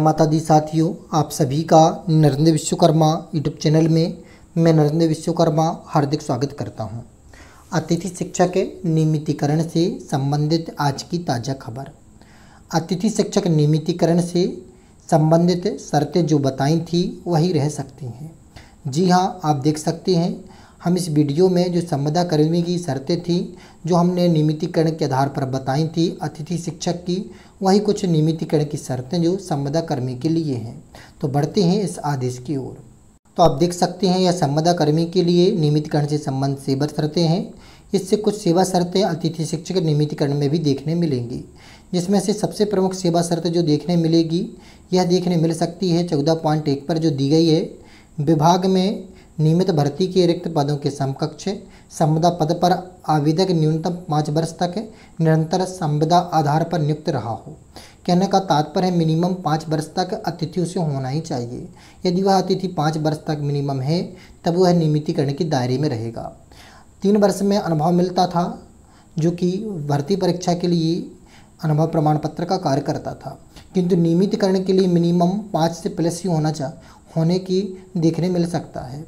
माता दी साथियों, आप सभी का नरेंद्र विश्वकर्मा यूट्यूब चैनल में मैं नरेंद्र विश्वकर्मा हार्दिक स्वागत करता हूं। अतिथि शिक्षक नियमितीकरण से संबंधित आज की ताज़ा खबर। अतिथि शिक्षक नियमितीकरण से संबंधित शर्तें जो बताई थी वही रह सकती हैं। जी हाँ, आप देख सकते हैं हम इस वीडियो में जो संविदा कर्मी की शर्तें थी जो हमने नियमितीकरण के आधार पर बताई थी अतिथि शिक्षक की, वही कुछ नियमितीकरण की शर्तें जो संविदा कर्मी के लिए हैं। तो बढ़ते हैं इस आदेश की ओर। तो आप देख सकते हैं यह संविदा कर्मी के लिए नियमितीकरण से संबंधित सेवा शर्तें हैं। इससे कुछ सेवा शर्तें अतिथि शिक्षक नियमितीकरण में भी देखने मिलेंगी, जिसमें से सबसे प्रमुख सेवा शर्त जो देखने मिलेगी यह देखने मिल सकती है 14.1 पर जो दी गई है। विभाग में नियमित भर्ती के रिक्त पदों के समकक्ष संविदा पद पर आवेदक न्यूनतम 5 वर्ष तक निरंतर संविदा आधार पर नियुक्त रहा हो। कहने का तात्पर्य है मिनिमम 5 वर्ष तक अतिथियों से होना ही चाहिए। यदि वह अतिथि 5 वर्ष तक मिनिमम है तब वह नियमितीकरण के दायरे में रहेगा। 3 वर्ष में अनुभव मिलता था जो कि भर्ती परीक्षा के लिए अनुभव प्रमाण पत्र का कार्य करता था, किंतु नियमितीकरण के लिए मिनिमम 5 से प्लस ही होने की देखने मिल सकता है।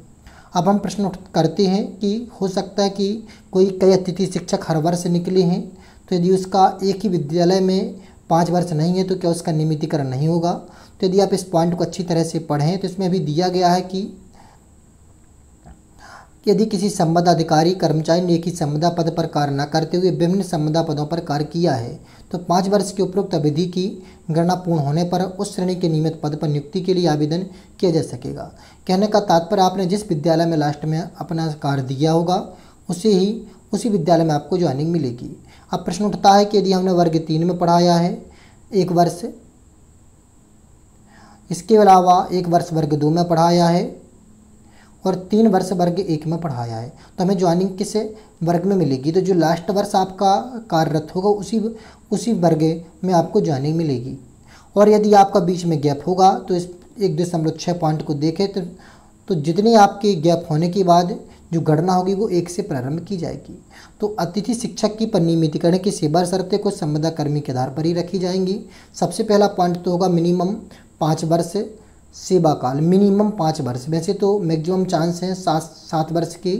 अब हम प्रश्न करते हैं कि हो सकता है कि कई अतिथि शिक्षक हर वर्ष निकले हैं, तो यदि उसका एक ही विद्यालय में 5 वर्ष नहीं है तो क्या उसका नियमितीकरण नहीं होगा। तो यदि आप इस पॉइंट को अच्छी तरह से पढ़ें तो इसमें भी दिया गया है कि यदि किसी संविदा अधिकारी कर्मचारी ने एक ही संविदा पद पर कार्य न करते हुए विभिन्न संविदा पदों पर कार्य किया है तो 5 वर्ष की उपरोक्त अवधि की गणना पूर्ण होने पर उस श्रेणी के नियमित पद पर नियुक्ति के लिए आवेदन किया जा सकेगा। कहने का तात्पर्य आपने जिस विद्यालय में लास्ट में अपना कार्य दिया होगा उसी विद्यालय में आपको ज्वाइनिंग मिलेगी। अब प्रश्न उठता है कि यदि हमने वर्ग 3 में पढ़ाया है 1 वर्ष, इसके अलावा 1 वर्ष वर्ग 2 में पढ़ाया है और 3 वर्ष वर्ग 1 में पढ़ाया है, तो हमें ज्वाइनिंग किस वर्ग में मिलेगी। तो जो लास्ट वर्ष आपका कार्यरत होगा उसी वर्ग में आपको ज्वाइनिंग मिलेगी। और यदि आपका बीच में गैप होगा तो इस 1.6 पॉइंट को देखें तो जितने आपके गैप होने के बाद जो गणना होगी वो 1 से प्रारंभ की जाएगी। तो अतिथि शिक्षक की नियमितीकरण की सेवा शर्तें को संविदा कर्मी के आधार पर ही रखी जाएंगी। सबसे पहला पॉइंट तो होगा मिनिमम 5 वर्ष सेवा काल, मिनिमम 5 वर्ष। वैसे तो मैक्सिमम चांस हैं 7 वर्ष की,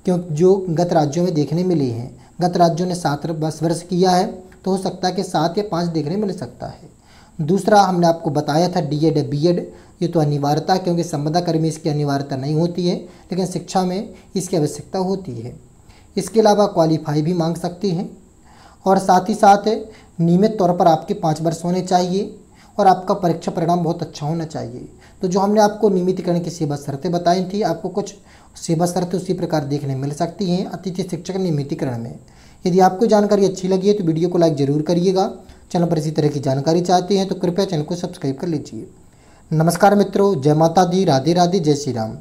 क्योंकि जो गत राज्यों में देखने मिली हैं, गत राज्यों ने 7 वर्ष किया है तो हो सकता है कि 7 या 5 देखने मिल सकता है। दूसरा हमने आपको बताया था डीएड बीएड, ये तो अनिवार्यता, क्योंकि संविदा कर्मी इसकी अनिवार्यता नहीं होती है लेकिन शिक्षा में इसकी आवश्यकता होती है। इसके अलावा क्वालिफाई भी मांग सकती हैं और साथ ही साथ नियमित तौर पर आपके 5 वर्ष होने चाहिए और आपका परीक्षा परिणाम बहुत अच्छा होना चाहिए। तो जो हमने आपको नियमितीकरण की सेवा शर्तें बताई थी, आपको कुछ सेवा शर्तें उसी प्रकार देखने मिल सकती हैं अतिथि शिक्षक नियमितीकरण में। यदि आपको जानकारी अच्छी लगी है तो वीडियो को लाइक जरूर करिएगा। चैनल पर इसी तरह की जानकारी चाहते हैं तो कृपया चैनल को सब्सक्राइब कर लीजिए। नमस्कार मित्रों, जय माता दी, राधे राधे, जय श्री राम।